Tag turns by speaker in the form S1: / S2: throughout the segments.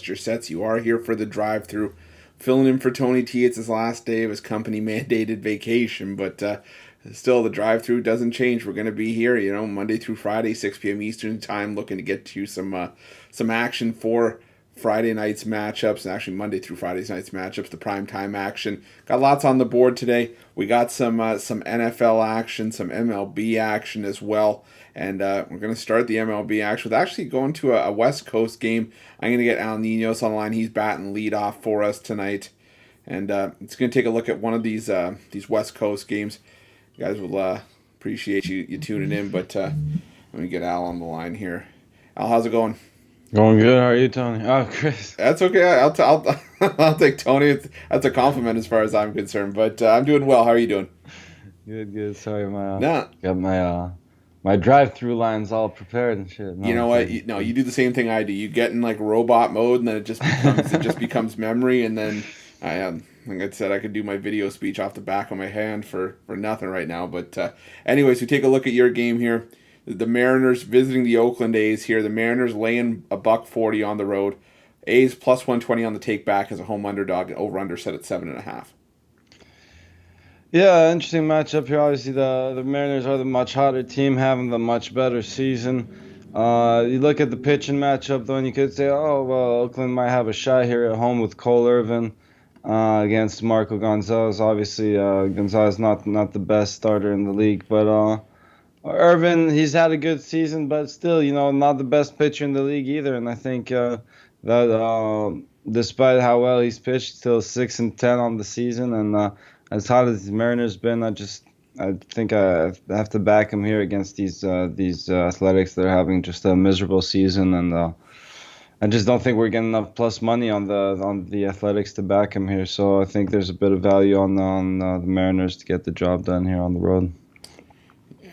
S1: Your sets. You are here for the drive-through, filling in for Tony T. It's his last day of his company mandated vacation, but still the drive-through doesn't change. We're going to be here, Monday through Friday, 6 p.m. Eastern time, looking to get to some action for Friday night's matchups, and actually Monday through Friday's night's matchups, the prime time action. Got lots on the board today. We got some NFL action, some MLB action as well. And we're going to start the MLB action with actually going to a West Coast game. I'm going to get Ninos on the line. He's batting leadoff for us tonight. And it's going to take a look at one of these West Coast games. You guys will appreciate you tuning in. But let me get Al on the line here. Al, how's it going?
S2: Going good. How are you, Tony? Oh, Chris.
S1: That's okay. I'll take Tony. That's a compliment as far as I'm concerned. But I'm doing well. How are you doing?
S2: Good. Sorry,
S1: No.
S2: got my drive-through lines all prepared and shit. No,
S1: You know what? You do the same thing I do. You get in like robot mode, and then it just becomes memory. And then like I said, I could do my video speech off the back of my hand for nothing right now. But anyways, we take a look at your game here. The Mariners visiting the Oakland A's here. The Mariners laying $140 on the road. A's plus 120 on the take back as a home underdog. Over under set at 7.5.
S2: Yeah, interesting matchup here. Obviously, the Mariners are the much hotter team, having the much better season. You look at the pitching matchup, though, and you could say, oh, well, Oakland might have a shot here at home with Cole Irvin against Marco Gonzalez. Obviously, Gonzalez not the best starter in the league, but Irvin, he's had a good season, but still, not the best pitcher in the league either. And I think that despite how well he's pitched, still 6-10 on the season, and as hot as the Mariners been, I think I have to back him here against these Athletics that are having just a miserable season, and I just don't think we're getting enough plus money on the Athletics to back him here. So I think there's a bit of value on the Mariners to get the job done here on the road.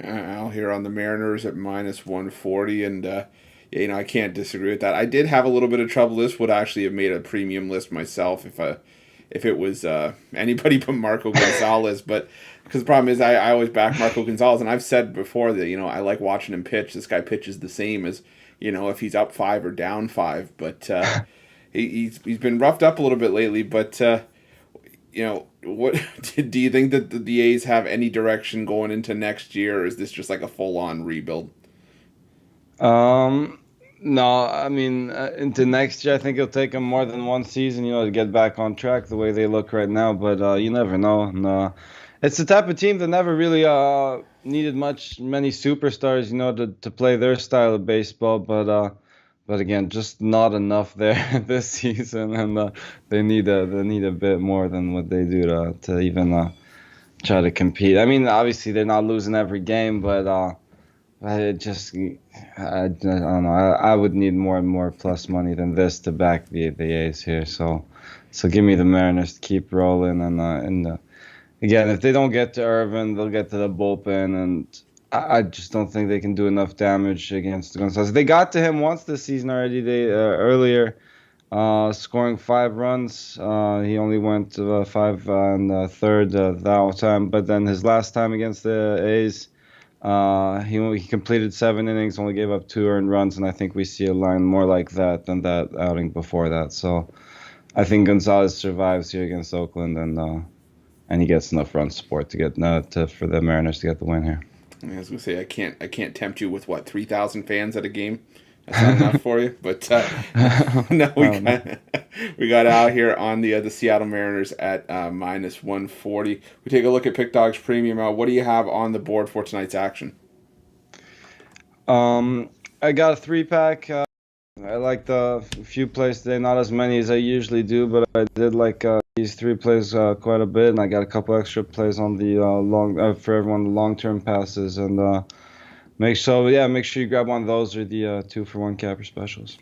S1: Al here on the Mariners at minus 140, and I can't disagree with that. I did have a little bit of trouble. This would actually have made a premium list myself if it was anybody but Marco Gonzalez. But because the problem is I always back Marco Gonzalez, and I've said before that I like watching him pitch. This guy pitches the same as if he's up 5 or down 5. But he's been roughed up a little bit lately. But what do you think that the A's have any direction going into next year, or is this just like a full on rebuild?
S2: No, I mean, into next year, I think it'll take them more than one season, to get back on track the way they look right now. But you never know. And, it's the type of team that never really needed many superstars, to play their style of baseball. But again, just not enough there this season, and they need a bit more than what they do to even try to compete. I mean, obviously they're not losing every game, but I don't know. I would need more and more plus money than this to back the A's here. So give me the Mariners to keep rolling, and again, if they don't get to Irvin, they'll get to the bullpen, and I just don't think they can do enough damage against Gonzalez. They got to him once this season already. They earlier, scoring 5 runs. He only went 5 and third that time, but then his last time against the A's. He completed 7 innings, only gave up 2 earned runs, and I think we see a line more like that than that outing before that. So I think Gonzalez survives here against Oakland, and he gets enough run support to get for the Mariners to get the win here.
S1: I was gonna say I can't tempt you with 3,000 fans at a game. That's not enough for you, but no, we got out here on the Seattle Mariners at minus 140. We take a look at Pick Dogs Premium. What do you have on the board for tonight's action?
S2: I got a 3-pack. I liked a few plays today, not as many as I usually do, but I did like these 3 plays quite a bit, and I got a couple extra plays on the for everyone, the long-term passes, and make sure you grab one of those or the 2-for-1 capper specials.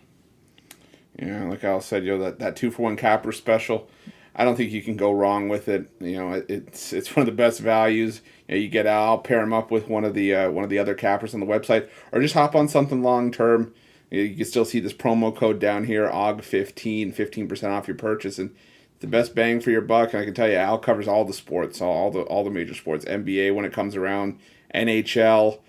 S1: Yeah, like Al said, that 2-for-1 capper special, I don't think you can go wrong with it. It's one of the best values. You get out, I'll pair them up with one of the other cappers on the website, or just hop on something long term. You can still see this promo code down here, OG15, 15% off your purchase, and the best bang for your buck. And I can tell you, Al covers all the sports, all the major sports, NBA when it comes around, NHL,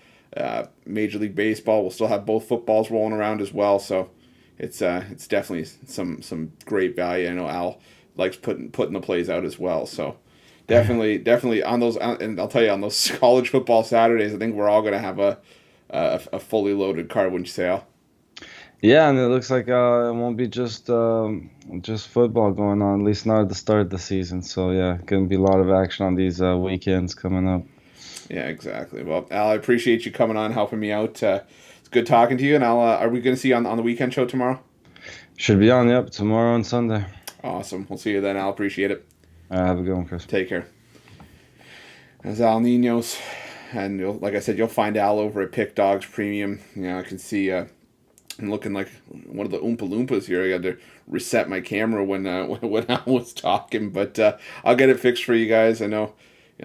S1: Major League Baseball. We'll still have both footballs rolling around as well. So it's definitely some great value. I know Al likes putting the plays out as well. So definitely on those, and I'll tell you on those college football Saturdays, I think we're all going to have a fully loaded card. Wouldn't you say, Al?
S2: Yeah, and it looks like it won't be just football going on, at least not at the start of the season. So yeah, gonna be a lot of action on these weekends coming up.
S1: Yeah, exactly. Well, Al, I appreciate you coming on, helping me out. It's good talking to you. And I'll are we going to see you on the weekend show tomorrow?
S2: Should be on, yep, tomorrow and Sunday.
S1: Awesome. We'll see you then. Al, appreciate it.
S2: Have a good one, Chris.
S1: Take care. As Al Ninos, and like I said, you'll find Al over at Pick Dogs Premium. I can see. I'm looking like one of the Oompa Loompas here. I got to reset my camera when when Al was talking, but I'll get it fixed for you guys. I know,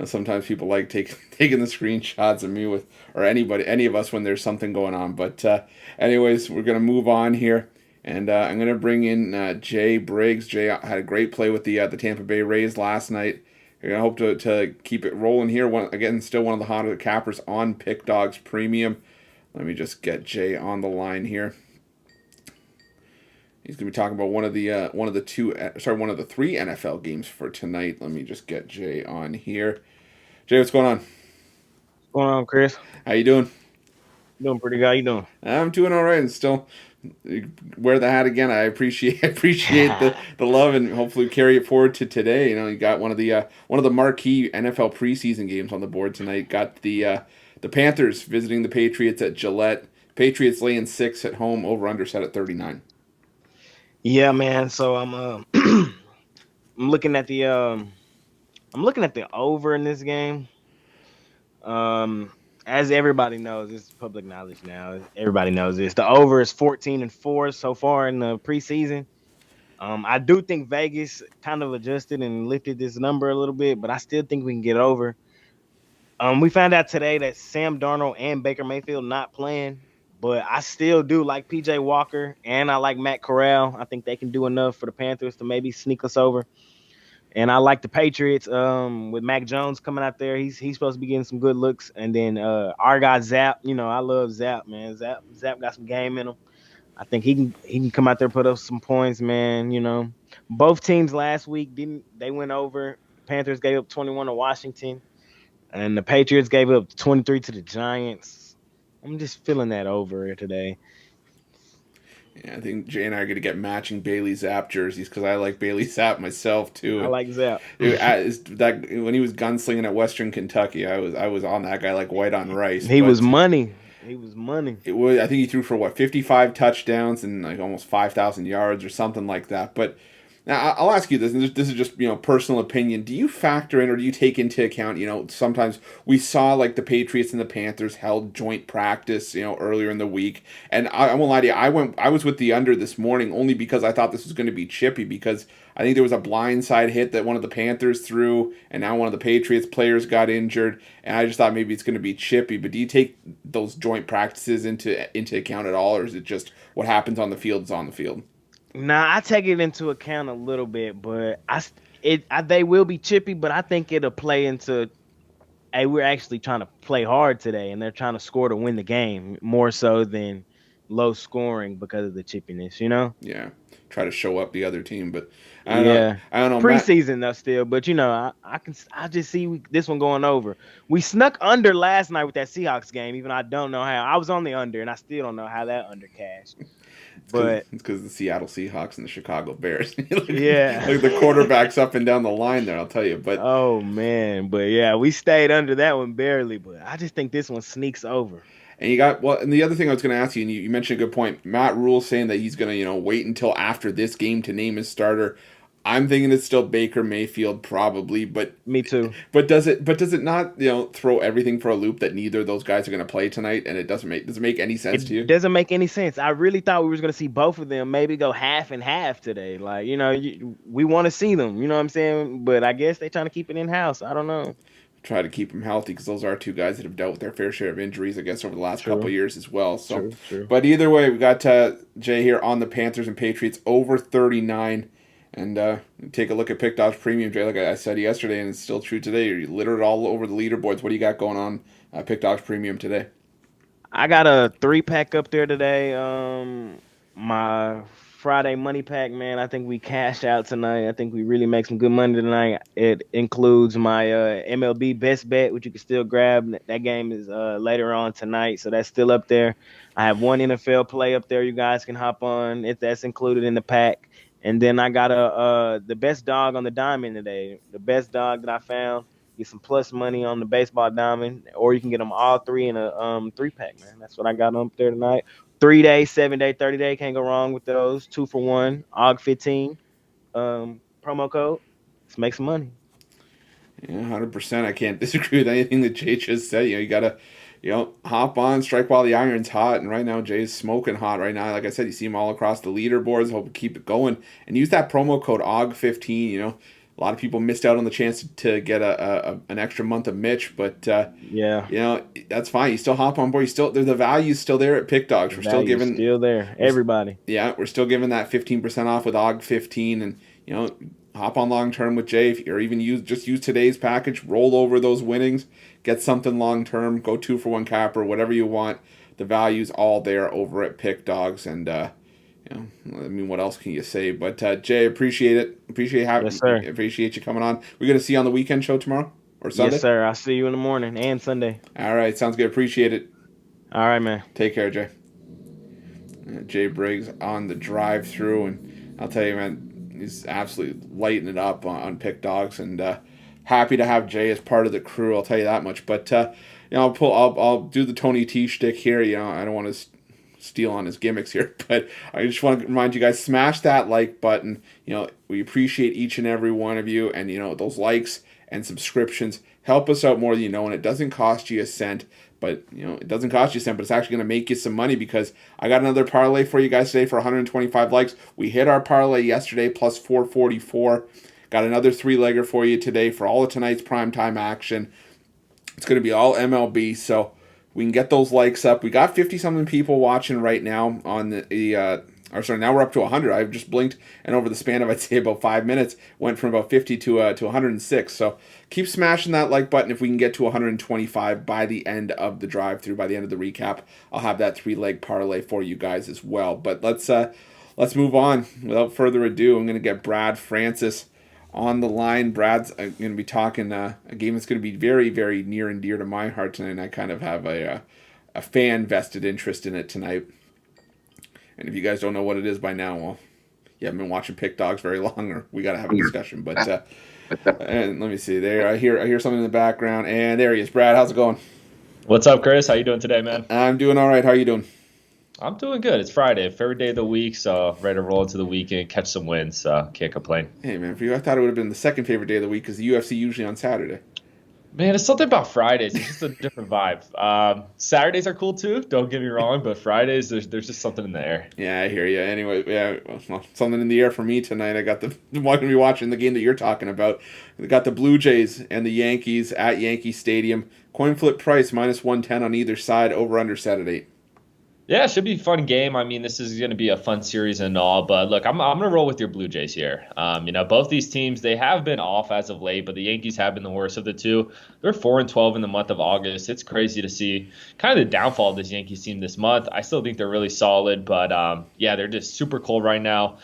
S1: sometimes people like taking the screenshots of me or any of us when there's something going on. But anyways, we're gonna move on here, and I'm gonna bring in Jay Briggs. Jay had a great play with the Tampa Bay Rays last night. I hope to keep it rolling here. Still one of the hotter cappers on Pick Dogs Premium. Let me just get Jay on the line here. He's going to be talking about one of the three NFL games for tonight. Let me just get Jay on here. Jay, what's going on?
S3: What's going on, Chris?
S1: How you doing?
S3: Doing pretty good. How you doing?
S1: I'm doing all right, and still wear the hat again. I appreciate the love, and hopefully carry it forward to today. You got one of the marquee NFL preseason games on the board tonight. Got the Panthers visiting the Patriots at Gillette. Patriots laying 6 at home. Over under set at 39.
S3: Yeah, man. So I'm I'm looking at the over in this game. As everybody knows, this is public knowledge now. Everybody knows this. The over is 14-4 so far in the preseason. I do think Vegas kind of adjusted and lifted this number a little bit, but I still think we can get over. We found out today that Sam Darnold and Baker Mayfield not playing, but I still do like PJ Walker and I like Matt Corral. I think they can do enough for the Panthers to maybe sneak us over. And I like the Patriots with Mac Jones coming out there. He's supposed to be getting some good looks. And then our guy Zap, I love Zap, man. Zap got some game in him. I think he can come out there, put up some points, man. Both teams last week they went over. The Panthers gave up 21 to Washington. And the Patriots gave up 23 to the Giants. I'm just feeling that over today.
S1: Yeah, I think Jay and I are going to get matching Bailey Zapp jerseys because I like Bailey Zapp myself too.
S3: I like Zapp.
S1: When he was gunslinging at Western Kentucky, I was on that guy like white on rice.
S3: He was money. He was money.
S1: I think he threw for 55 touchdowns and like almost 5,000 yards or something like that. But now I'll ask you this, and this is just personal opinion. Do you factor in or do you take into account? Sometimes we saw like the Patriots and the Panthers held joint practice earlier in the week, and I won't lie to you, I was with the under this morning only because I thought this was going to be chippy because I think there was a blindside hit that one of the Panthers threw, and now one of the Patriots players got injured, and I just thought maybe it's going to be chippy. But do you take those joint practices into account at all, or is it just what happens on the field is on the field?
S3: Nah, I take it into account a little bit, but they will be chippy, but I think it'll play into, hey, we're actually trying to play hard today, and they're trying to score to win the game more so than low scoring because of the chippiness,
S1: Yeah, try to show up the other team, but
S3: I don't know. Preseason though, still, but I just see this one going over. We snuck under last night with that Seahawks game, even I don't know how. I was on the under, and I still don't know how that under cashed. But
S1: it's because the Seattle Seahawks and the Chicago Bears.
S3: Yeah,
S1: like the quarterbacks up and down the line there. I'll tell you. But
S3: oh man, but yeah, we stayed under that one barely. But I just think this one sneaks over.
S1: And and the other thing I was going to ask you, and you mentioned a good point. Matt Rule saying that he's going to wait until after this game to name his starter. I'm thinking it's still Baker Mayfield probably, but
S3: me too.
S1: But does it not throw everything for a loop that neither of those guys are going to play tonight, and does it make any sense to you?
S3: It doesn't make any sense. I really thought we were going to see both of them maybe go half and half today. Like we want to see them. You know what I'm saying? But I guess they're trying to keep it in house. I don't know.
S1: Try to keep them healthy because those are two guys that have dealt with their fair share of injuries, I guess, over the last couple of years as well. So,
S3: True.
S1: But either way, we got Jay here on the Panthers and Patriots over 39. And take a look at Pick Dogs Premium, Jay. Like I said yesterday, and it's still true today. You littered all over the leaderboards. What do you got going on Pick Dogs Premium today?
S3: I got a 3-pack up there today. my Friday money pack, man. I think we cashed out tonight. I think we really make some good money tonight. It includes my MLB best bet, which you can still grab. That game is later on tonight, so that's still up there. I have one NFL play up there. You guys can hop on if that's included in the pack. And then I got the best dog on the diamond today. The best dog that I found. Get some plus money on the baseball diamond, or you can get them all three in a 3-pack, man. That's what I got up there tonight. 3-day, 7-day, 30-day. Can't go wrong with those. 2 for 1. OG15 promo code. Let's make some money.
S1: Yeah, 100%. I can't disagree with anything that Jay just said. You got to, hop on, strike while the iron's hot. And right now, Jay's smoking hot right now. Like I said, you see him all across the leaderboards. Hope to keep it going. And use that promo code OG15. A lot of people missed out on the chance to get an extra month of Mitch, but
S3: yeah,
S1: that's fine. You still hop on board. The value's still there at Pick Dogs. We're still giving
S3: there. Everybody.
S1: Yeah, we're still giving that 15% off with OG15, and hop on long term with Jay, or even use today's package. Roll over those winnings, get something long term. Go 2-for-1 capper, whatever you want. The value's all there over at Pick Dogs, and what else can you say? But Jay, appreciate it. Appreciate you coming on. We're gonna see you on the weekend show tomorrow or Sunday.
S3: Yes, sir. I'll see you in the morning and Sunday.
S1: All right, sounds good. Appreciate it.
S3: All right, man.
S1: Take care, Jay. Jay Briggs on the drive-through, and I'll tell you, man, he's absolutely lighting it up on Pick Dogs, and happy to have Jay as part of the crew. I'll tell you that much. But I'll do the Tony T shtick here. I don't want to steal on his gimmicks here, but I just want to remind you guys, smash that like button. We appreciate each and every one of you, and those likes and subscriptions help us out more than you know, and it doesn't cost you a cent. But it doesn't cost you a cent, but it's actually going to make you some money, because I got another parlay for you guys today for 125 likes. We hit our parlay yesterday plus 444. Got another 3-legger for you today for all of tonight's primetime action. It's going to be all MLB, so we can get those likes up. We got 50-something people watching right now on now we're up to 100. I've just blinked, and over the span of, I'd say, about 5 minutes, went from about 50 to 106. So keep smashing that like button. If we can get to 125 by the end of the drive-through, by the end of the recap, I'll have that 3-leg parlay for you guys as well. But let's move on. Without further ado, I'm going to get Brad Francis on the line. Brad's going to be talking a game that's going to be very, very near and dear to my heart tonight, and I kind of have a fan vested interest in it tonight. And if you guys don't know what it is by now, well, you haven't been watching Pick Dogs very long, or we got to have a discussion. But and let me see. There, I hear something in the background, and there he is. Brad, how's it going?
S4: What's up, Chris? How you doing today, man?
S1: I'm doing all right. How are you doing?
S4: I'm doing good. It's Friday, favorite day of the week, so ready to roll into the weekend, catch some wins. So can't complain.
S1: Hey, man, for you, I thought it would have been the second favorite day of the week, because the UFC usually on Saturday.
S4: Man, it's something about Fridays. It's just a different vibe. Saturdays are cool too. Don't get me wrong, but Fridays, there's just something in the air.
S1: Yeah, I hear you. Anyway, well, something in the air for me tonight. I got I'm going to be watching the game that you're talking about. I got the Blue Jays and the Yankees at Yankee Stadium. Coin flip price -110 on either side. Over under set at 8.
S4: Yeah, it should be a fun game. I mean, this is going to be a fun series and all, but look, I'm going to roll with your Blue Jays here. Both these teams, they have been off as of late, but the Yankees have been the worst of the two. They're 4-12 in the month of August. It's crazy to see kind of the downfall of this Yankees team this month. I still think they're really solid, but they're just super cold right now.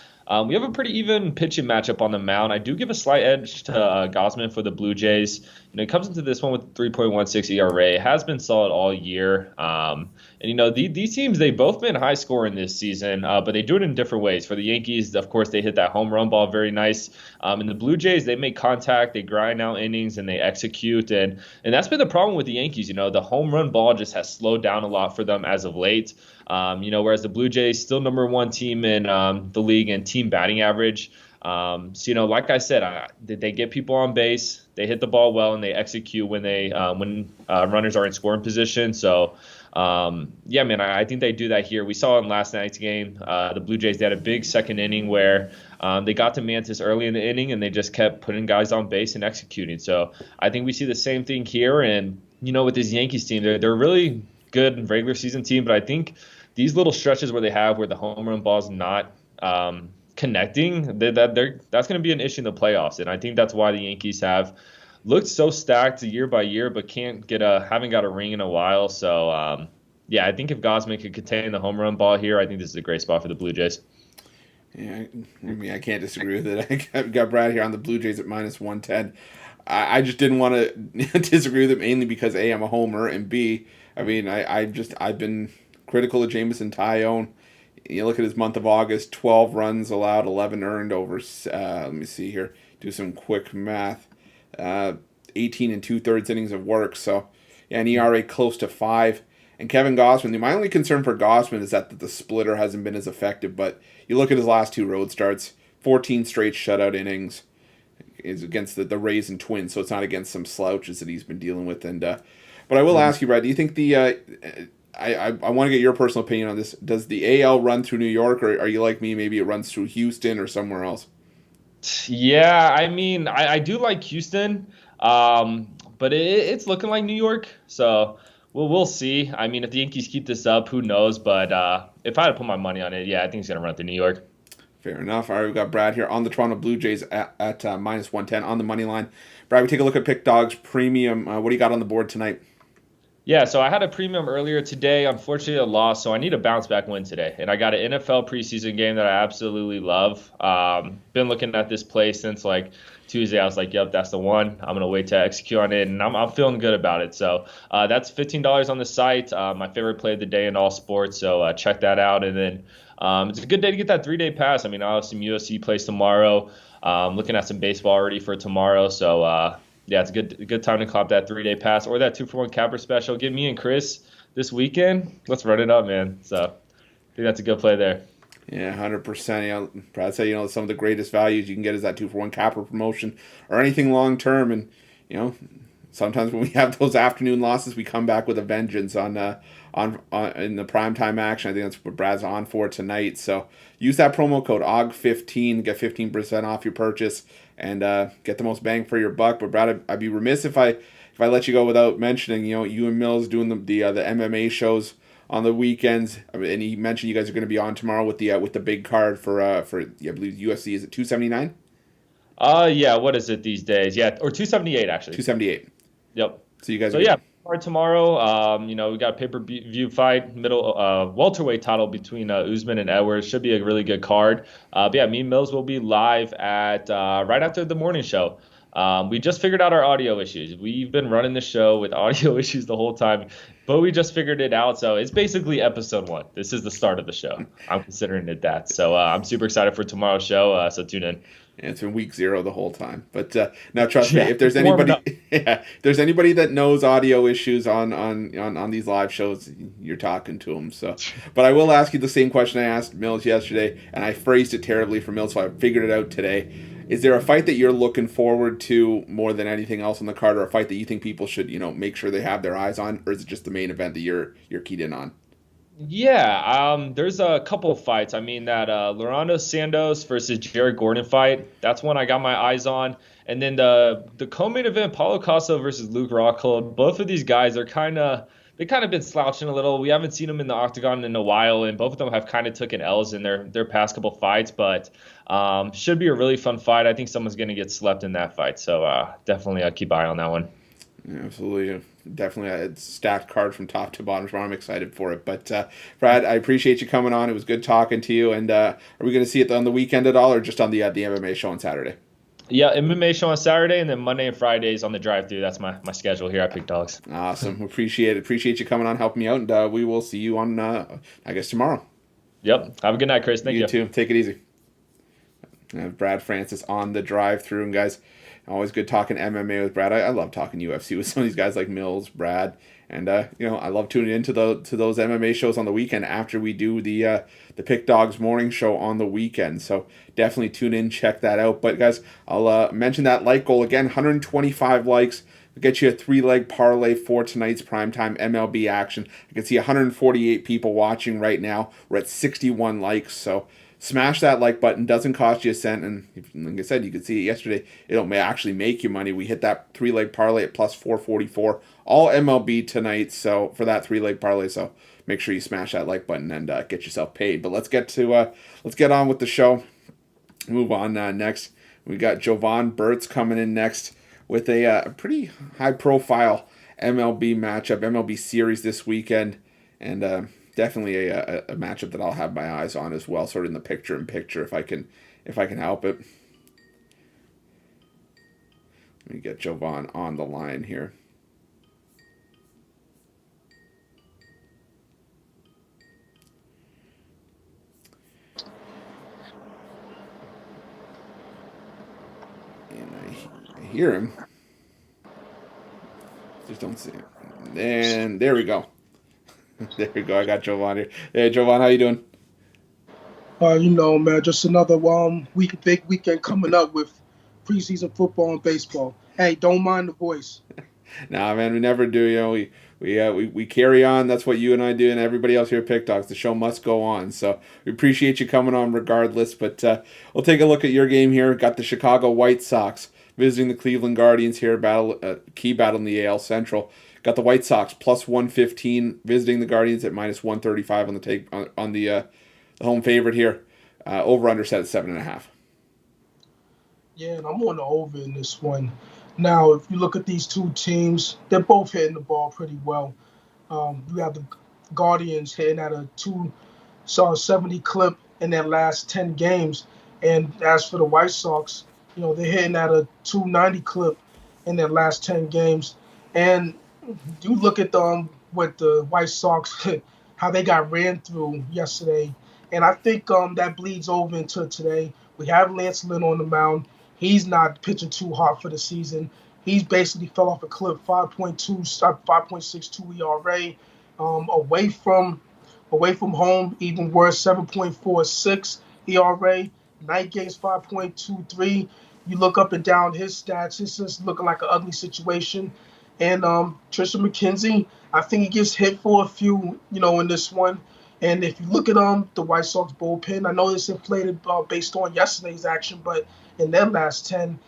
S4: We have a pretty even pitching matchup on the mound. I do give a slight edge to Gosman for the Blue Jays. He comes into this one with 3.16 ERA. Has been solid all year. These teams, they've both been high scoring this season, but they do it in different ways. For the Yankees, of course, they hit that home run ball very nice. And the Blue Jays, they make contact, they grind out innings, and they execute. And that's been the problem with the Yankees. The home run ball just has slowed down a lot for them as of late. Whereas the Blue Jays, still number one team in the league in team batting average. Like I said, they get people on base, they hit the ball well, and they execute when runners are in scoring position. So, I think they do that here. We saw in last night's game, the Blue Jays, they had a big second inning where they got to Mantis early in the inning, and they just kept putting guys on base and executing. So I think we see the same thing here. And, with this Yankees team, they're a really good regular season team, but I think these little stretches where the home run ball is not connecting, that's going to be an issue in the playoffs. And I think that's why the Yankees have looked so stacked year by year, but haven't got a ring in a while. So yeah, I think if Gosman could contain the home run ball here, I think this is a great spot for the Blue Jays.
S1: Yeah, I mean, I can't disagree with it. I got Brad here on the Blue Jays at -110. I just didn't want to disagree with it mainly because A, I'm a homer, and B, I mean, I've been critical of Jameson Tyone. You look at his month of August, 12 runs allowed, 11 earned over, let me see here, do some quick math, 18 and 2/3 innings of work, so, yeah, an ERA close to 5. And Kevin Gausman, my only concern for Gausman is that the splitter hasn't been as effective, but you look at his last 2 road starts, 14 straight shutout innings is against the Rays and Twins, so it's not against some slouches that he's been dealing with. And but I will ask you, Brad, do you think I want to get your personal opinion on this. Does the AL run through New York, or are you like me, maybe it runs through Houston or somewhere else?
S4: Yeah, I mean, I do like Houston, but it's looking like New York, so we'll see. I mean, if the Yankees keep this up, who knows? But if I had to put my money on it, yeah, I think it's going to run through New York.
S1: Fair enough. All right, we've got Brad here on the Toronto Blue Jays at -110 on the money line. Brad, we take a look at Pick Dogs Premium. What do you got on the board tonight?
S4: Yeah, so I had a premium earlier today. Unfortunately, I lost, so I need a bounce back win today. And I got an NFL preseason game that I absolutely love. Been looking at this play since like Tuesday. I was like, yep, that's the one. I'm gonna wait to execute on it, and I'm feeling good about it. So that's $15 on the site. My favorite play of the day in all sports. So check that out. And then it's a good day to get that 3-day pass. I mean, I'll have some UFC plays tomorrow. Looking at some baseball already for tomorrow. So yeah, it's a good time to cop that 3-day pass or that 2-for-1 capper special. Get me and Chris this weekend. Let's run it up, man. So I think that's a good play there.
S1: Yeah, 100%. You know, Brad said, some of the greatest values you can get is that 2-for-1 capper promotion or anything long term. And, sometimes when we have those afternoon losses, we come back with a vengeance on in the primetime action. I think that's what Brad's on for tonight. So use that promo code OG15, get 15% off your purchase, and get the most bang for your buck. But Brad, I'd be remiss if I let you go without mentioning, you and Mills doing the MMA shows on the weekends. I mean, and he mentioned you guys are going to be on tomorrow with the big card for I believe UFC. Is it 279?
S4: Yeah. What is it these days? Yeah, or 278 actually.
S1: 278.
S4: Yep.
S1: So you guys.
S4: So yeah, card tomorrow. We got a pay-per-view fight, middle welterweight title between Usman and Edwards. Should be a really good card. But yeah, me and Mills will be live at right after the morning show. We just figured out our audio issues. We've been running the show with audio issues the whole time, but we just figured it out. So it's basically episode 1. This is the start of the show. I'm considering it that. So I'm super excited for tomorrow's show. So tune in.
S1: Yeah, it's been week 0 the whole time. But now trust me, if there's anybody if there's anybody that knows audio issues on these live shows, you're talking to them. So, but I will ask you the same question I asked Mills yesterday, and I phrased it terribly for Mills, so I figured it out today. Is there a fight that you're looking forward to more than anything else on the card, or a fight that you think people should, make sure they have their eyes on, or is it just the main event that you're keyed in on?
S4: Yeah, there's a couple of fights. I mean, that Lorando Santos versus Jared Gordon fight, that's one I got my eyes on. And then the co-main event, Paulo Costa versus Luke Rockhold. Both of these guys are kind of been slouching a little. We haven't seen them in the octagon in a while, and both of them have kind of taken L's in their past couple fights. But should be a really fun fight. I think someone's going to get slept in that fight. So definitely keep an eye on that one.
S1: Yeah, absolutely. Definitely a stacked card from top to bottom. I'm excited for it. But, Brad, I appreciate you coming on. It was good talking to you. And are we going to see it on the weekend at all, or just on the MMA show on Saturday?
S4: Yeah, MMA show on Saturday, and then Monday and Fridays on the drive-thru. That's my schedule here at Pick Dogs.
S1: Awesome. Appreciate it. Appreciate you coming on, helping me out. And we will see you on, I guess, tomorrow.
S4: Yep. Have a good night, Chris. Thank you.
S1: You too. Take it easy. Brad Francis on the drive-thru. And, guys, always good talking MMA with Brad. I love talking UFC with some of these guys like Mills, Brad, and I love tuning into those MMA shows on the weekend after we do the Pick Dogs morning show on the weekend. So definitely tune in, check that out. But guys, I'll mention that like goal again: 125 likes. We'll get you a 3-leg parlay for tonight's primetime MLB action. I can see 148 people watching right now. We're at 61 likes, so smash that like button. Doesn't cost you a cent, and like I said, you could see it yesterday. It'll actually make you money. We hit that 3-leg parlay at plus 444. All MLB tonight, so for that 3-leg parlay. So make sure you smash that like button and get yourself paid. But let's get on with the show. Move on next. We got Jovan Burts coming in next with a pretty high profile MLB matchup, MLB series this weekend. and definitely a matchup that I'll have my eyes on as well, sort of in the picture if I can help it. Let me get Jovan on the line here. And I hear him. Just don't see him. And there we go. There we go. I got Jovan here. Hey, Jovan, how you doing?
S5: Man, just another big weekend coming up with preseason football and baseball. Hey, don't mind the voice.
S1: Nah, man, we never do. We carry on. That's what you and I do, and everybody else here at Pick Dogs. The show must go on. So we appreciate you coming on regardless. But we'll take a look at your game here. Got the Chicago White Sox visiting the Cleveland Guardians here. Key battle in the AL Central. Got the White Sox plus 115 visiting the Guardians at minus 135 on the home favorite here. Over under set at 7.5.
S5: Yeah, and I'm on the over in this one. Now, if you look at these two teams, they're both hitting the ball pretty well. You have the Guardians hitting at a 270 clip in their last 10 games. And as for the White Sox, they're hitting at a 290 clip in their last 10 games. And you look at what the White Sox, how they got ran through yesterday. And I think that bleeds over into today. We have Lance Lynn on the mound. He's not pitching too hard for the season. He's basically fell off a cliff, 5.62 ERA. Away from home, even worse, 7.46 ERA. Night games, 5.23. You look up and down his stats, it's just looking like an ugly situation. And Tristan McKenzie, I think he gets hit for a few, in this one. And if you look at the White Sox bullpen, I know it's inflated based on yesterday's action, but in their last 10,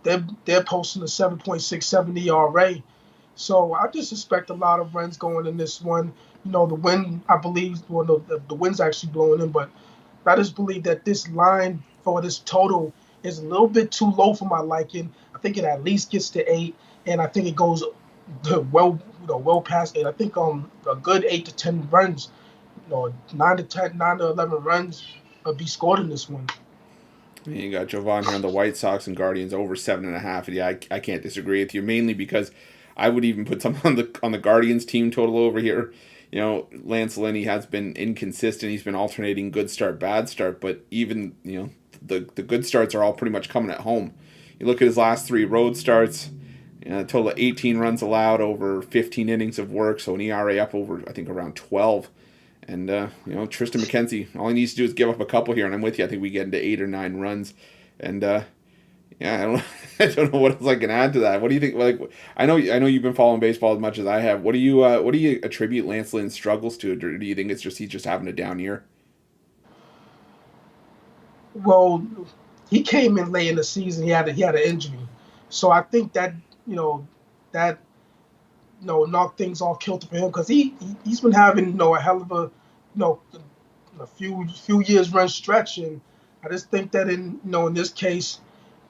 S5: they're posting a 7.67 ERA. So I just expect a lot of runs going in this one. The wind, I believe, the wind's actually blowing in, but I just believe that this line for this total is a little bit too low for my liking. I think it at least gets to 8, and I think it goes well past 8. I think a good 8 to 10 runs, 9 to 11 runs be scored in this one.
S1: You got Jovan here on the White Sox and Guardians over 7.5. And yeah, I can't disagree with you, mainly because I would even put some on the Guardians team total over here. Lance Lynn, he has been inconsistent. He's been alternating good start, bad start, but even the good starts are all pretty much coming at home. You look at his last 3 road starts, a total of 18 runs allowed over 15 innings of work, so an ERA up over, I think, around 12. And, Tristan McKenzie, all he needs to do is give up a couple here, and I'm with you. I think we get into 8 or 9 runs. And, I don't know what else I can add to that. What do you think? Like, I know you've been following baseball as much as I have. What do you attribute Lance Lynn's struggles to? Or do you think it's just he's just having a down year?
S5: Well, he came in late in the season. He had an injury, so I think that knocked things off kilter for him because he's been having a hell of a few years run stretch, and I just think that in this case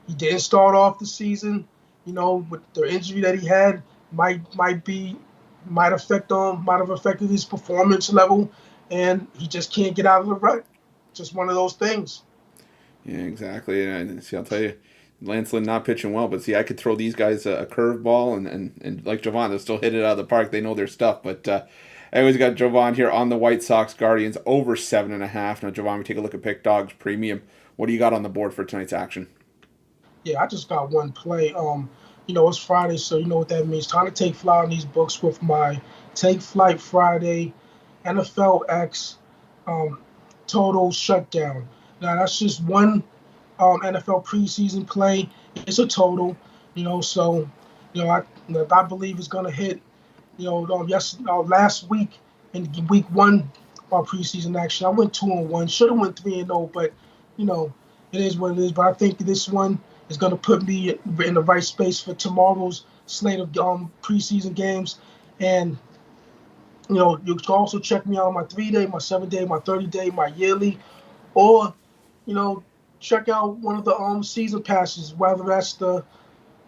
S5: he didn't start off the season with the injury that he had might have affected his performance level, and he just can't get out of the rut. Just one of those things.
S1: Yeah, exactly. And see, I'll tell you, Lance Lynn not pitching well, but see, I could throw these guys a curveball, and like Jovan, they'll still hit it out of the park. They know their stuff. But anyways, got Jovan here on the White Sox Guardians over 7.5. Now, Jovan, we take a look at Pick Dogs Premium. What do you got on the board for tonight's action?
S5: Yeah, I just got one play. It's Friday, so you know what that means. Time to take flight on these books with my Take Flight Friday NFL X total shutdown. Now, that's just one NFL preseason play. It's a total, so, I believe it's going to hit, last week in week 1 preseason action. I went 2-1, should have went 3-0, but, it is what it is. But I think this one is going to put me in the right space for tomorrow's slate of preseason games. And, you can also check me out on my 3-day, my 7-day, my 30-day, my yearly, or check out one of the season passes, whether that's the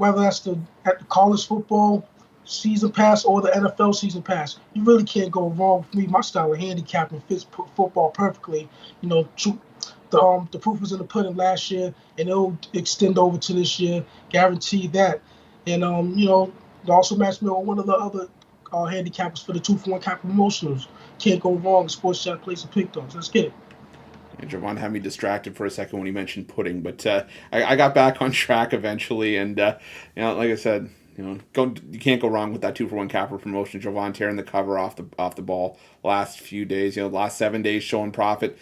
S5: at the college football season pass or the NFL season pass, you really can't go wrong with me. My style of handicapping fits football perfectly. You know, the proof was in the pudding last year, and it'll extend over to this year, guaranteed that. And it also matched me on one of the other handicappers for the 2-for-1 cap promotionals. Can't go wrong. Sports Chat plays and pick those. Let's get it.
S1: And Jovan had me distracted for a second when he mentioned pudding, but I got back on track eventually, and like I said, you can't go wrong with that 2-for-1 capper promotion. Jovan tearing the cover off the ball last few days. Last 7 days showing profit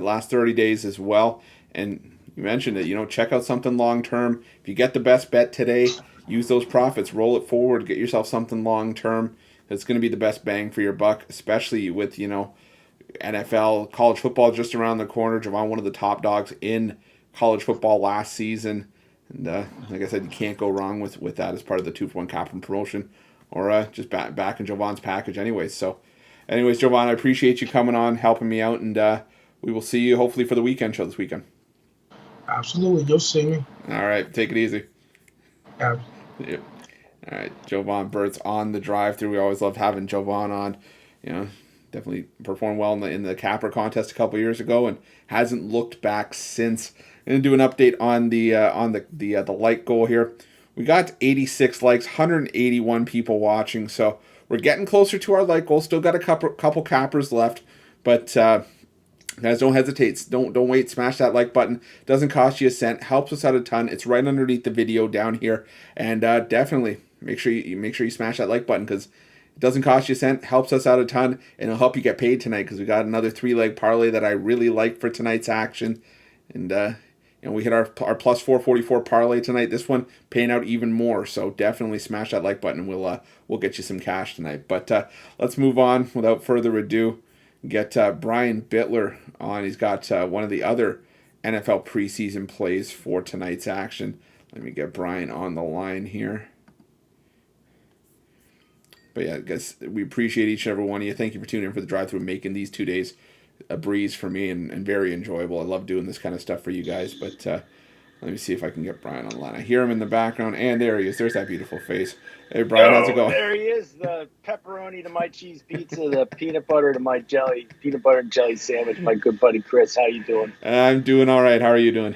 S1: last 30 days as well. And you mentioned it. Check out something long term. If you get the best bet today, use those profits, roll it forward, get yourself something long term. It's going to be the best bang for your buck, especially with NFL, college football just around the corner. Jovan, one of the top dogs in college football last season. And like I said, you can't go wrong with that as part of the 2-for-1 captain promotion, or just back in Jovan's package anyways. So anyways, Jovan, I appreciate you coming on, helping me out, and we will see you hopefully for the weekend show this weekend.
S5: Absolutely. You'll see me.
S1: All right. Take it easy.
S5: Yeah.
S1: Yep. All right. Jovan Burts on the drive-through. We always love having Jovan on. Definitely performed well in the capper contest a couple years ago and hasn't looked back since. I'm gonna do an update on the like goal here. We got 86 likes, 181 people watching, so we're getting closer to our like goal. Still got a couple cappers left, but guys, don't hesitate. Don't wait. Smash that like button. Doesn't cost you a cent. Helps us out a ton. It's right underneath the video down here, and definitely make sure you smash that like button because it doesn't cost you a cent, helps us out a ton, and it'll help you get paid tonight because we got another 3-leg parlay that I really like for tonight's action. And we hit our plus 444 parlay tonight. This one paying out even more, so definitely smash that like button and we'll get you some cash tonight. But let's move on without further ado. Get Brian Bitler on. He's got one of the other NFL preseason plays for tonight's action. Let me get Brian on the line here. But yeah, I guess we appreciate each and every one of you. Thank you for tuning in for the drive-thru and making these 2 days a breeze for me and very enjoyable. I love doing this kind of stuff for you guys. But let me see if I can get Brian on the line. I hear him in the background, and there he is. There's that beautiful face. Hey, Brian, how's it going?
S6: There he is, the pepperoni to my cheese pizza, the peanut butter to my peanut butter and jelly sandwich, my good buddy Chris. How you doing?
S1: I'm doing all right. How are you doing?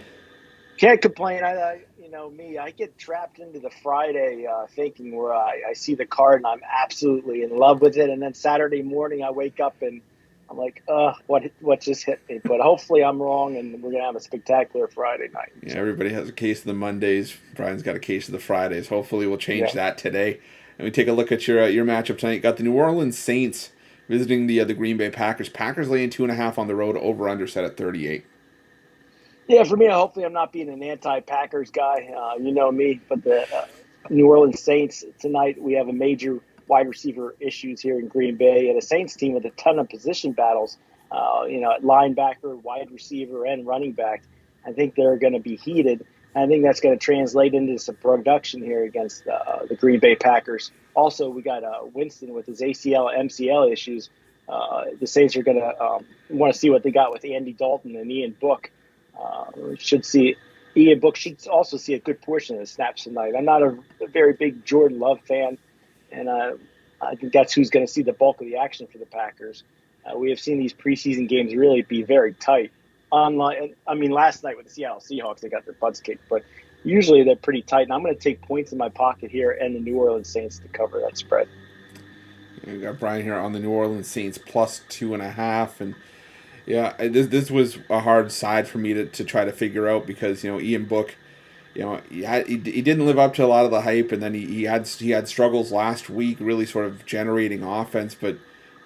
S6: Can't complain. I get trapped into the Friday thinking where I see the card and I'm absolutely in love with it. And then Saturday morning I wake up and I'm like, what just hit me? But hopefully I'm wrong and we're going to have a spectacular Friday night.
S1: Yeah, everybody has a case of the Mondays. Brian's got a case of the Fridays. Hopefully we'll change that today. And we take a look at your matchup tonight. You got the New Orleans Saints visiting the Green Bay Packers. Packers laying 2.5 on the road, over-under set at 38.
S6: Yeah, for me, hopefully I'm not being an anti-Packers guy. You know me, but the New Orleans Saints tonight, we have a major wide receiver issues here in Green Bay, and a Saints team with a ton of position battles, at linebacker, wide receiver, and running back. I think they're going to be heated. I think that's going to translate into some production here against the Green Bay Packers. Also, we got Winston with his ACL, MCL issues. The Saints are going to want to see what they got with Andy Dalton and Ian Book. Ian Book should also see a good portion of the snaps tonight. I'm not a very big Jordan Love fan, and I think that's who's going to see the bulk of the action for the Packers. We have seen these preseason games really be very tight. Last night with the Seattle Seahawks, they got their butts kicked, but usually they're pretty tight. And I'm going to take points in my pocket here and the New Orleans Saints to cover that spread.
S1: We got Brian here on the New Orleans Saints plus 2.5, and yeah, this was a hard side for me to try to figure out because Ian Book, he didn't live up to a lot of the hype, and then he had struggles last week, really sort of generating offense. But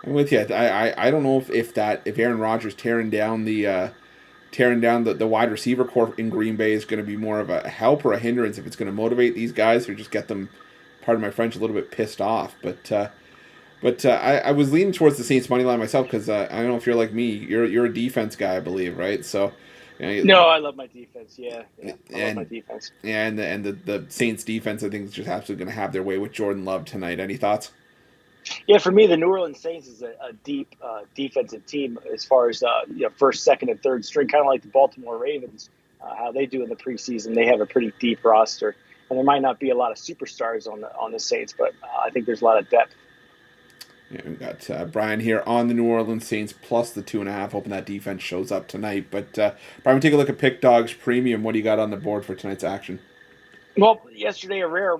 S1: I'm with you. I don't know if Aaron Rodgers tearing down the wide receiver corps in Green Bay is going to be more of a help or a hindrance. If it's going to motivate these guys or just get them, pardon my French, a little bit pissed off. But I was leaning towards the Saints money line myself because I don't know if you're like me. You're a defense guy, I believe, right? So.
S6: No, I love my defense. Yeah, I love my defense.
S1: Yeah, and the Saints defense, I think, is just absolutely going to have their way with Jordan Love tonight. Any thoughts?
S6: Yeah, for me, the New Orleans Saints is a deep defensive team as far as first, second, and third string, kind of like the Baltimore Ravens, how they do in the preseason. They have a pretty deep roster. and there might not be a lot of superstars on the Saints, but I think there's a lot of depth.
S1: Yeah, we got Brian here on the New Orleans Saints plus the 2.5. Hoping that defense shows up tonight. But Brian, take a look at Pick Dogs Premium. What do you got on the board for tonight's action?
S6: Well, yesterday a rare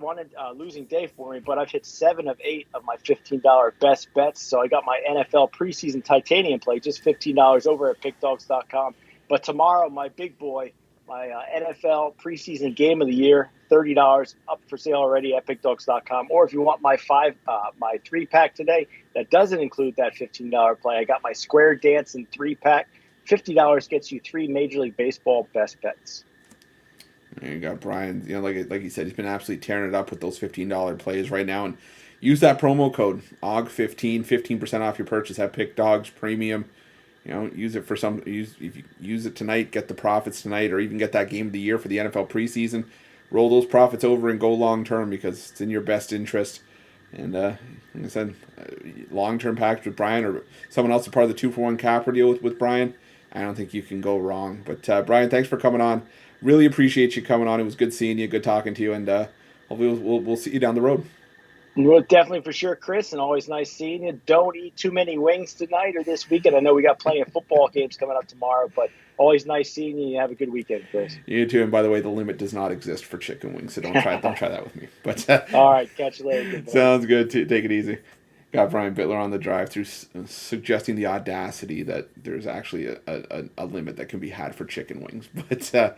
S6: losing day for me, but I've hit 7 of 8 of my $15 best bets. So I got my NFL preseason titanium play, just $15 over at pickdogs.com. But tomorrow, my big boy, my NFL preseason game of the year, $30 up for sale already at pickdogs.com. Or if you want my 3-pack today, that doesn't include that $15 play. I got my Square Dancing 3-pack. $50 gets you 3 Major League Baseball best bets.
S1: And you got Brian, like he said, he's been absolutely tearing it up with those $15 plays right now. And use that promo code OG15, 15% off your purchase at Pick Dogs Premium. Use it for if you use it tonight, get the profits tonight, or even get that game of the year for the NFL preseason. Roll those profits over and go long term because it's in your best interest. And like I said, long-term package with Brian or someone else, a part of the 2-for-1 capper deal with Brian, I don't think you can go wrong. But Brian, thanks for coming on. Really appreciate you coming on. It was good seeing you, good talking to you, and hopefully we'll see you down the road.
S6: Well, definitely for sure, Chris, and always nice seeing you. Don't eat too many wings tonight or this weekend. I know we got plenty of football games coming up tomorrow, but always nice seeing you. Have a good weekend, Chris.
S1: You too. And by the way, the limit does not exist for chicken wings, so don't try that with me. But
S6: all right, catch you later.
S1: Sounds good. Take it easy. Got Brian Bitler on the drive-through suggesting the audacity that there's actually a limit that can be had for chicken wings. But so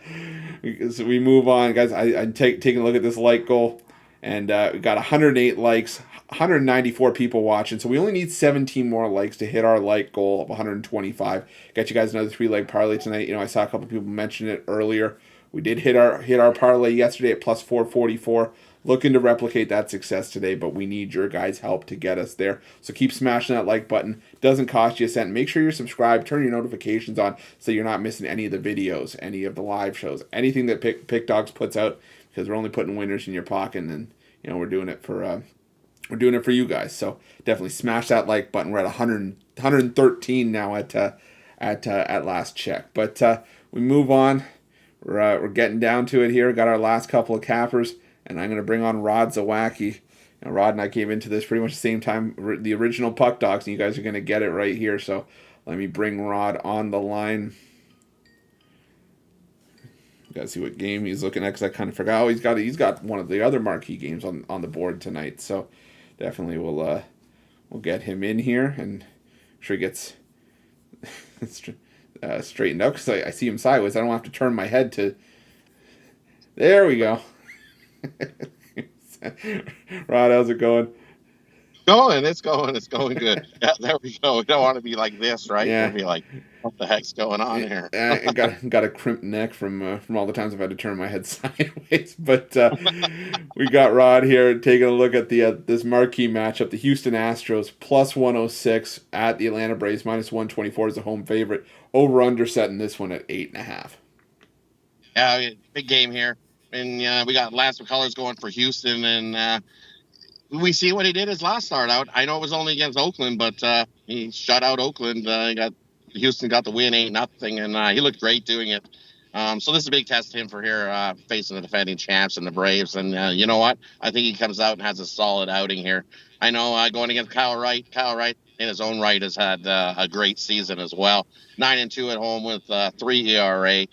S1: we move on, guys. I'm taking a look at this like goal, and we got 108 likes, 194 people watching. So we only need 17 more likes to hit our like goal of 125. Got you guys another 3-leg parlay tonight. I saw a couple people mention it earlier. We did hit our parlay yesterday at plus 444. Looking to replicate that success today, but we need your guys' help to get us there. So keep smashing that like button. Doesn't cost you a cent. Make sure you're subscribed. Turn your notifications on so you're not missing any of the videos, any of the live shows, anything that Pick Dogs puts out, because we're only putting winners in your pocket, and we're doing it for you guys. So definitely smash that like button. We're at 113 now at last check. But we move on. We're getting down to it here. Got our last couple of cappers. And I'm going to bring on Rod Zawacky. Rod and I came into this pretty much the same time, the original Puck Dogs, and you guys are going to get it right here. So let me bring Rod on the line. Got to see what game he's looking at, because I kind of forgot. Oh, he's got one of the other marquee games on the board tonight. So definitely we'll get him in here, and I'm sure he gets straightened out, because I see him sideways. I don't have to turn my head to. There we go. Rod, how's it going?
S7: It's going good. Yeah, there we go. We don't want to be like this, right?
S1: Yeah.
S7: Be like, what the heck's going on here?
S1: I got a crimped neck from all the times I've had to turn my head sideways. But we got Rod here taking a look at the this marquee matchup, the Houston Astros plus 106 at the Atlanta Braves minus 124 is the home favorite. Over under setting this one at 8.5.
S7: Yeah, big game here. And we got Lance McCullers going for Houston, and we see what he did his last start out. I know it was only against Oakland, but he shut out Oakland. Houston got the win 8-0, and he looked great doing it. So this is a big test to him for here, facing the defending champs and the Braves. And you know what? I think he comes out and has a solid outing here. I know going against Kyle Wright in his own right has had a great season as well. 9-2 at home with 3 ERA.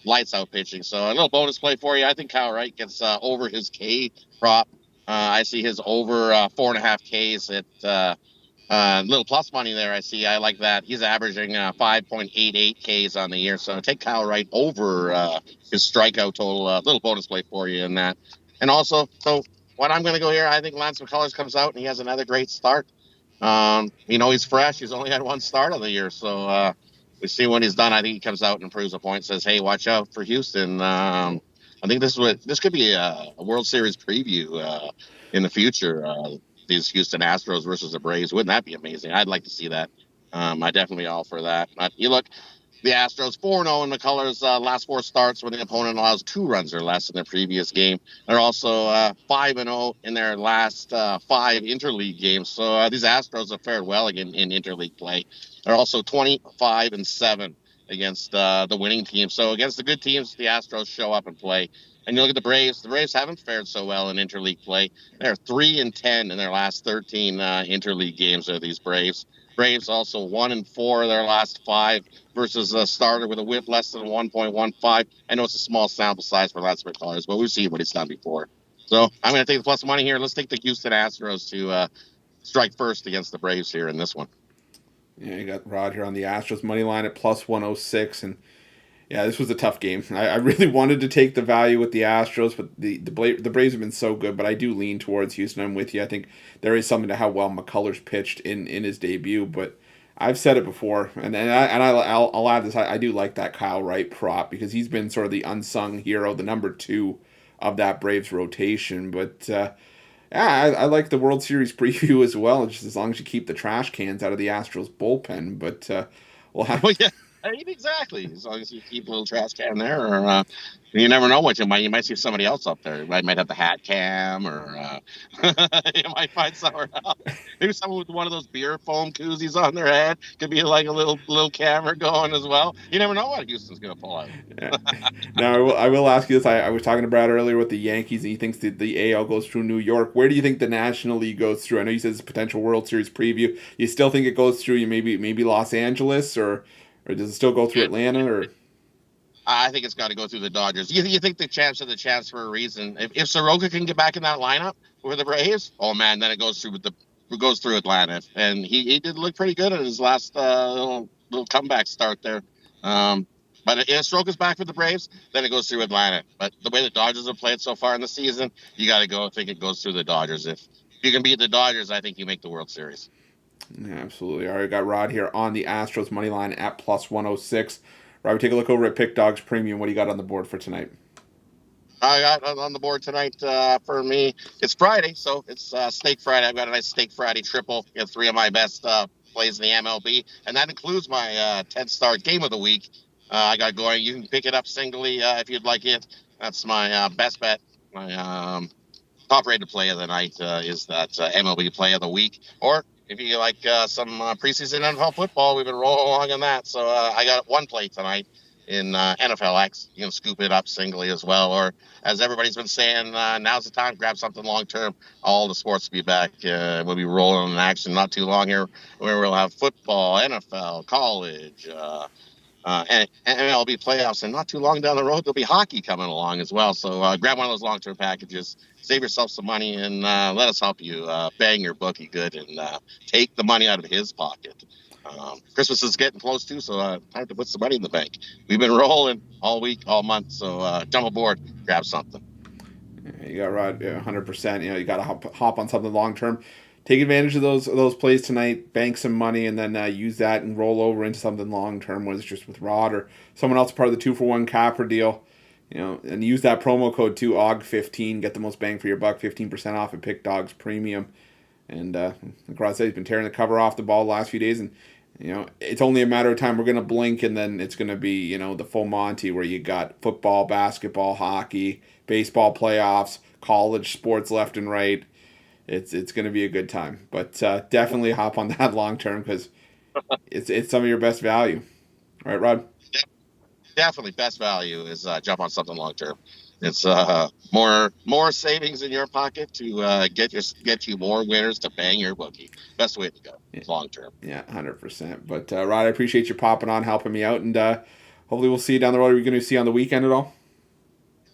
S7: Lights out pitching. So a little bonus play for you. I think Kyle Wright gets over his K prop. I see his over 4.5 Ks at little plus money there. I like that. He's averaging 5.88 Ks on the year. So take Kyle Wright over his strikeout total. Little bonus play for you in that. And also, so what I'm going to go here, I think Lance McCullers comes out and he has another great start. He's fresh. He's only had one start of the year. So, we see what he's done. I think he comes out and improves a point. Says, "Hey, watch out for Houston." I think this could be a World Series preview in the future. These Houston Astros versus the Braves. Wouldn't that be amazing? I'd like to see that. I definitely all for that. But you look, the Astros 4-0 in McCullers' last 4 starts when the opponent allows 2 runs or less in their previous game. They're also 5-0 in their last 5 interleague games. So these Astros have fared well again in interleague play. They're also 25-7 against the winning team. So against the good teams, the Astros show up and play. And you look at the Braves. The Braves haven't fared so well in interleague play. They're 3-10 in their last 13 interleague games. Are these Braves? Braves also 1-4 their last 5 versus a starter with a WHIP less than 1.15. I know it's a small sample size for lots of colors, but we've seen what he's done before. So I'm going to take the plus money here. Let's take the Houston Astros to strike first against the Braves here in this one.
S1: Yeah, you got Rod here on the Astros money line at plus 106, and yeah, this was a tough game. I really wanted to take the value with the Astros, but the Braves have been so good, but I do lean towards Houston. I'm with you. I think there is something to how well McCullers pitched in his debut, but I've said it before, and I'll add this. I do like that Kyle Wright prop because he's been sort of the unsung hero, the number 2 of that Braves rotation, but yeah, I like the World Series preview as well, just as long as you keep the trash cans out of the Astros bullpen. But we'll have.
S7: Well, yeah, exactly. As long as you keep a little trash can there, or you never know what you might see somebody else up there. You might have the hat cam, or you might find somewhere else. Maybe someone with one of those beer foam koozies on their head could be like a little camera going as well. You never know what Houston's going to pull out.
S1: Yeah. Now I will ask you this. I was talking to Brad earlier with the Yankees, and he thinks that the AL goes through New York. Where do you think the National League goes through? I know you said it's a potential World Series preview. You still think it goes through? You maybe Los Angeles, or does it still go through Atlanta? Or
S7: I think it's got to go through the Dodgers. You think the champs are the champs for a reason. If Soroka can get back in that lineup with the Braves, oh man, then it goes through Atlanta. And he did look pretty good at his last little comeback start there. But if Soroka's back with the Braves, then it goes through Atlanta. But the way the Dodgers have played so far in the season, you got to go. I think it goes through the Dodgers. If you can beat the Dodgers, I think you make the World Series.
S1: Yeah, absolutely. All right, got Rod here on the Astros money line at plus 106. Rod, we take a look over at Pick Dogs Premium. What do you got on the board for tonight?
S7: I got on the board tonight for me. It's Friday, so it's Steak Friday. I've got a nice Steak Friday triple. Get 3 of my best plays in the MLB, and that includes my 10-star game of the week. I got going. You can pick it up singly if you'd like it. That's my best bet. My top-rated play of the night is that MLB play of the week. Or if you like some preseason NFL football, we've been rolling along on that. So I got one play tonight in NFL X. You can scoop it up singly as well. Or as everybody's been saying, now's the time. Grab something long-term. All the sports will be back. We'll be rolling in action not too long here, where we'll have football, NFL, college, and MLB playoffs, and not too long down the road, there'll be hockey coming along as well. So grab one of those long-term packages, save yourself some money, and let us help you bang your bookie good and take the money out of his pocket. Christmas is getting close too, so time to put some money in the bank. We've been rolling all week, all month, so jump aboard, grab something.
S1: You got Rod, 100%. You got to hop on something long-term. Take advantage of those plays tonight, bank some money, and then use that and roll over into something long term, whether it's just with Rod or someone else part of the 2-for-1 capper deal. And use that promo code too, OG15, get the most bang for your buck, 15% off at Pick Dogs Premium. And like Rod said, he's been tearing the cover off the ball the last few days, and it's only a matter of time. We're gonna blink, and then it's gonna be the full Monty where you got football, basketball, hockey, baseball playoffs, college sports left and right. It's going to be a good time, but definitely hop on that long term because it's some of your best value. All right, Rod?
S7: Definitely best value is jump on something long term. It's more savings in your pocket to get you more winners to bang your bookie. Best way to go. It's long term.
S1: Yeah, 100%. But Rod, I appreciate you popping on, helping me out, and hopefully we'll see you down the road. Are you going to see you on the weekend at all?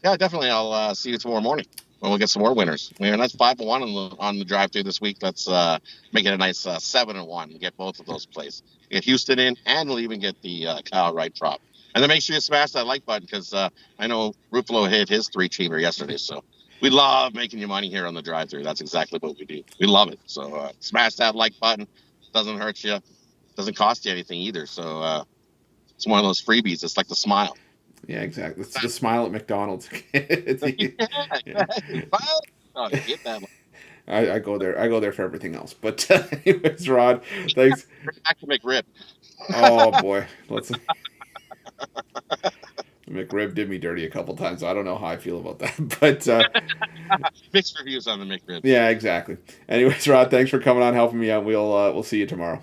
S7: Yeah, definitely. I'll see you tomorrow morning. Well, we'll get some more winners. That's 5-1 on the drive-through this week. Let's make it a nice 7-1 and get both of those plays. Get Houston in, and we'll even get the Kyle Wright prop. And then make sure you smash that like button because I know Ruffolo hit his 3-teamer yesterday. So we love making you money here on the drive-through. That's exactly what we do. We love it. So smash that like button. Doesn't hurt you. Doesn't cost you anything either. So it's one of those freebies. It's like the smile.
S1: Yeah, exactly. It's the smile at McDonald's.
S7: Get that.
S1: I go there. I go there for everything else. But anyways, Rod, thanks.
S7: Back to McRib.
S1: Oh boy, McRib did me dirty a couple times. So I don't know how I feel about that, but
S7: mixed reviews on the McRib.
S1: Yeah, exactly. Anyways, Rod, thanks for coming on, helping me out. We'll see you tomorrow.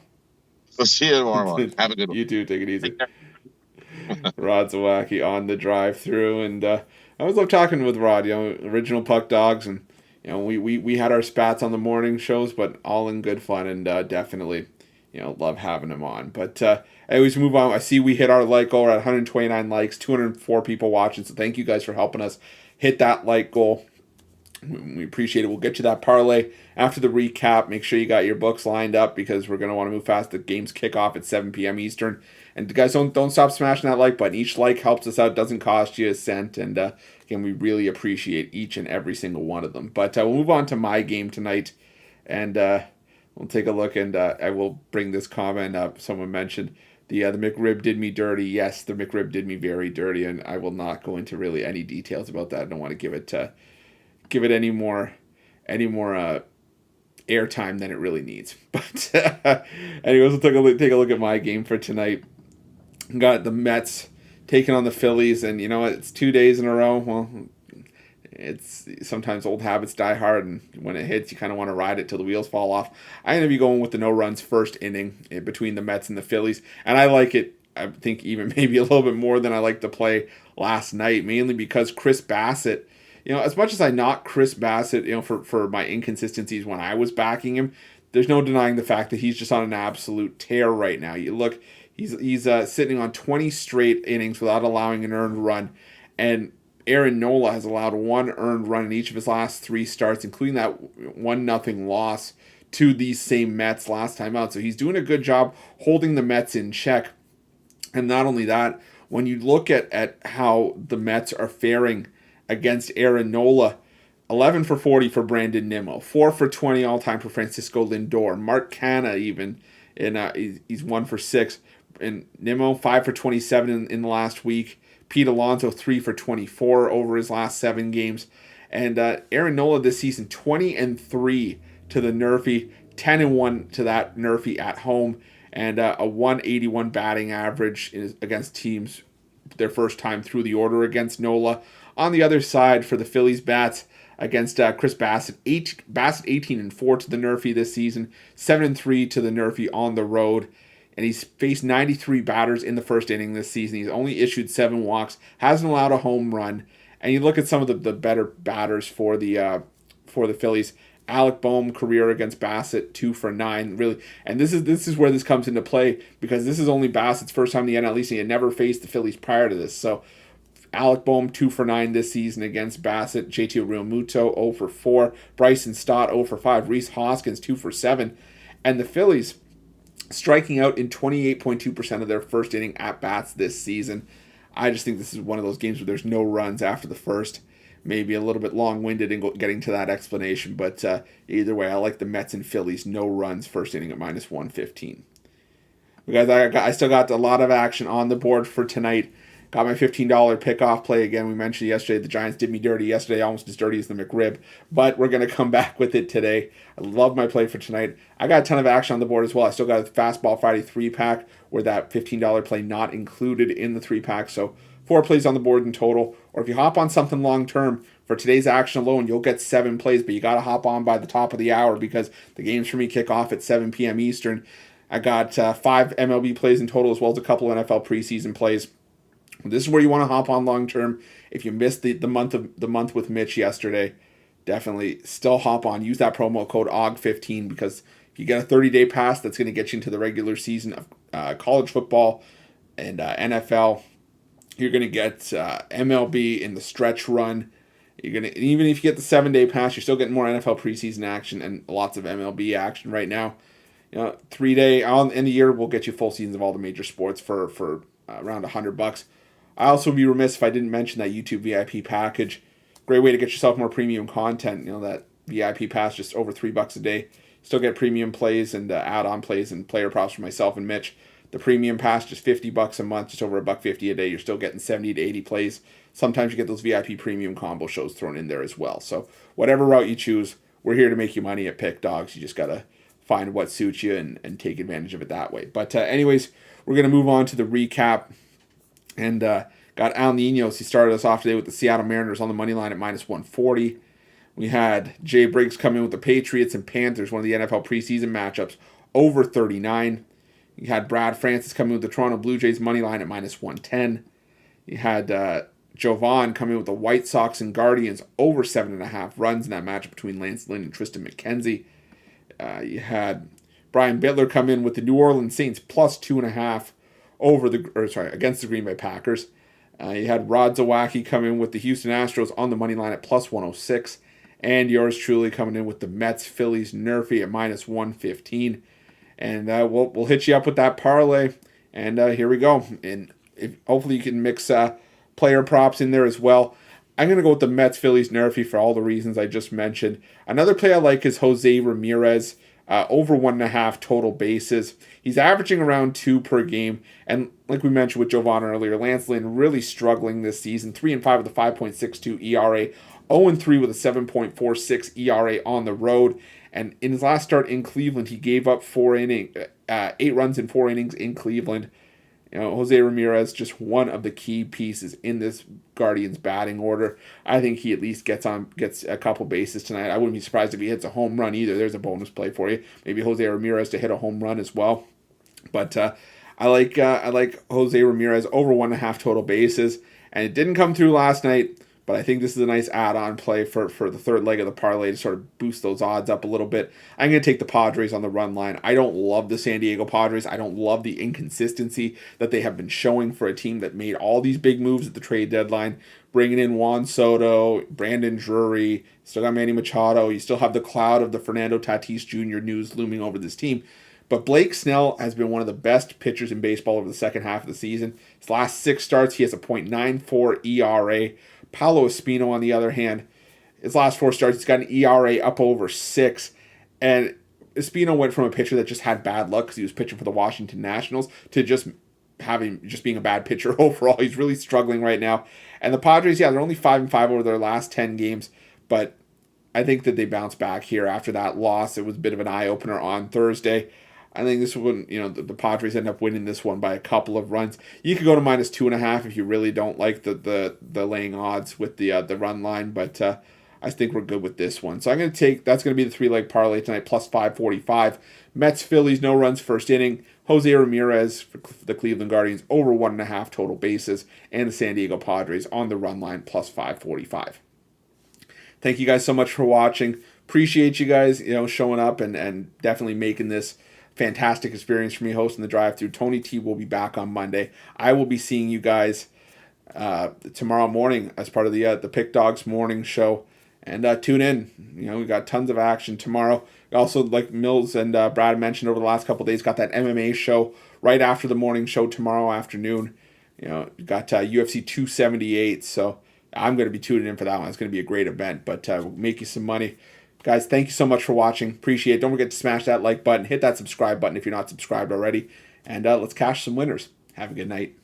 S7: We'll see you tomorrow morning. Have a good one.
S1: You too. Take it easy. Rod Zawacky on the drive-through, and I always love talking with Rod. Original Puck Dogs, and we had our spats on the morning shows, but all in good fun, and definitely love having him on. But anyways, move on. I see we hit our like goal. We're at 129 likes, 204 people watching. So thank you guys for helping us hit that like goal. We appreciate it. We'll get you that parlay after the recap. Make sure you got your books lined up because we're going to want to move fast. The games kick off at 7 p.m. Eastern. And guys, don't stop smashing that like button. Each like helps us out. Doesn't cost you a cent. And again, we really appreciate each and every single one of them. But we'll move on to my game tonight. And we'll take a look. And I will bring this comment up. Someone mentioned the McRib did me dirty. Yes, the McRib did me very dirty. And I will not go into really any details about that. I don't want to give it any more airtime than it really needs. But anyways, we'll take a look at my game for tonight. Got the Mets taking on the Phillies, and it's 2 days in a row. Well, it's sometimes old habits die hard, and when it hits, you kind of want to ride it till the wheels fall off. I'm going to be going with the no runs first inning between the Mets and the Phillies, and I like it. I think even maybe a little bit more than I liked to play last night, mainly because Chris Bassett. As much as I knock Chris Bassett, for my inconsistencies when I was backing him, there's no denying the fact that he's just on an absolute tear right now. You look, he's sitting on 20 straight innings without allowing an earned run, and Aaron Nola has allowed one earned run in each of his last 3 starts, including that 1-0 loss to these same Mets last time out. So he's doing a good job holding the Mets in check. And not only that, when you look at how the Mets are faring against Aaron Nola, 11 for 40 for Brandon Nimmo, 4 for 20 all-time for Francisco Lindor. Mark Canha even, he's 1 for 6. And Nimmo, 5 for 27 in the last week. Pete Alonso, 3 for 24 over his last 7 games. And Aaron Nola this season, 20-3 to the Nerfy, 10-1 to that Nerfy at home, and a 181 batting average against teams their first time through the order against Nola. On the other side for the Phillies bats against Chris Bassett, Bassett 18-4 to the Nerfy this season, 7-3 to the Nerfy on the road, and he's faced 93 batters in the first inning this season. He's only issued 7 walks, hasn't allowed a home run, and you look at some of the better batters for the Phillies. Alec Boehm career against Bassett, 2 for 9, really, and this is where this comes into play because this is only Bassett's first time in the NL East, and he had never faced the Phillies prior to this, so. Alec Boehm, 2 for 9 this season against Bassett. JT Realmuto, 0 for 4. Bryson Stott, 0 for 5. Rhys Hoskins, 2 for 7. And the Phillies striking out in 28.2% of their first inning at-bats this season. I just think this is one of those games where there's no runs after the first. Maybe a little bit long-winded in getting to that explanation, but either way, I like the Mets and Phillies, no runs first inning at minus 115. Guys, I still got a lot of action on the board for tonight. Got my $15 pick-off play again. We mentioned yesterday the Giants did me dirty yesterday, almost as dirty as the McRib, but we're going to come back with it today. I love my play for tonight. I got a ton of action on the board as well. I still got a Fastball Friday 3-pack where that $15 play not included in the 3-pack, so 4 plays on the board in total. Or if you hop on something long-term, for today's action alone, you'll get 7 plays, but you got to hop on by the top of the hour because the games for me kick off at 7 p.m. Eastern. I got 5 MLB plays in total as well as a couple NFL preseason plays. This is where you want to hop on long term. If you missed the month with Mitch yesterday, definitely still hop on. Use that promo code OG15 because if you get a 30-day pass, that's going to get you into the regular season of college football and NFL. You're going to get MLB in the stretch run. Even if you get the 7-day pass, you're still getting more NFL preseason action and lots of MLB action right now. 3-day in the year will get you full seasons of all the major sports for around $100. I also would be remiss if I didn't mention that YouTube VIP package. Great way to get yourself more premium content. That VIP pass just over $3 a day. Still get premium plays and add-on plays and player props for myself and Mitch. The premium pass just $50 a month, just over $1.50 a day. You're still getting 70 to 80 plays. Sometimes you get those VIP premium combo shows thrown in there as well. So whatever route you choose, we're here to make you money at Pick Dogs. You just gotta find what suits you and take advantage of it that way. But anyways, we're gonna move on to the recap. And got Al Ninos. He started us off today with the Seattle Mariners on the money line at minus 140. We had Jay Briggs come in with the Patriots and Panthers, one of the NFL preseason matchups, over 39. You had Brad Francis coming with the Toronto Blue Jays money line at -110. You had Jovan coming with the White Sox and Guardians over 7.5 runs in that matchup between Lance Lynn and Tristan McKenzie. You had Brian Bitler come in with the New Orleans Saints +2.5 against the Green Bay Packers. You had Rod Zawacky come in with the Houston Astros on the money line at +106, and yours truly coming in with the Mets Phillies Nerfy at -115. And we'll hit you up with that parlay, and here we go. And hopefully you can mix player props in there as well. I'm going to go with the Mets Phillies Nerfy for all the reasons I just mentioned. Another play I like is Jose Ramirez. Over 1.5 total bases. He's averaging around 2 per game. And like we mentioned with Jovan earlier, Lance Lynn really struggling this season. 3-5 with a 5.62 ERA. 0-3 with a 7.46 ERA on the road. And in his last start in Cleveland, he gave up 8 runs in 4 innings in Cleveland. Jose Ramirez, just one of the key pieces in this Guardians batting order. I think he at least gets a couple bases tonight. I wouldn't be surprised if he hits a home run either. There's a bonus play for you. Maybe Jose Ramirez to hit a home run as well. But I like Jose Ramirez over 1.5 total bases, and it didn't come through last night. But I think this is a nice add-on play for the third leg of the parlay to sort of boost those odds up a little bit. I'm going to take the Padres on the run line. I don't love the San Diego Padres. I don't love the inconsistency that they have been showing for a team that made all these big moves at the trade deadline, bringing in Juan Soto, Brandon Drury, still got Manny Machado. You still have the cloud of the Fernando Tatis Jr. news looming over this team. But Blake Snell has been one of the best pitchers in baseball over the second half of the season. His last 6 starts, he has a .94 ERA. Paulo Espino, on the other hand, his last 4 starts, he's got an ERA up over 6. And Espino went from a pitcher that just had bad luck because he was pitching for the Washington Nationals to just being a bad pitcher overall. He's really struggling right now. And the Padres, they're only 5-5 over their last 10 games, but I think that they bounce back here after that loss. It was a bit of an eye-opener on Thursday. I think this one, the Padres end up winning this one by a couple of runs. You could go to -2.5 if you really don't like the laying odds with the run line, but I think we're good with this one. So I'm going to take, that's going to be the 3-leg parlay tonight, +545. Mets, Phillies, no runs first inning. Jose Ramirez for the Cleveland Guardians, over 1.5 total bases. And the San Diego Padres on the run line, +545. Thank you guys so much for watching. Appreciate you guys, showing up and definitely making this fantastic experience for me hosting the drive-thru. Tony T will be back on Monday. I will be seeing you guys tomorrow morning as part of the Pick Dogs morning show. And tune in. We got tons of action tomorrow. Also, like Mills and Brad mentioned over the last couple of days, got that MMA show right after the morning show tomorrow afternoon. Got UFC 278. So I'm going to be tuning in for that one. It's going to be a great event, but we'll make you some money. Guys, thank you so much for watching. Appreciate it. Don't forget to smash that like button. Hit that subscribe button if you're not subscribed already. And let's cash some winners. Have a good night.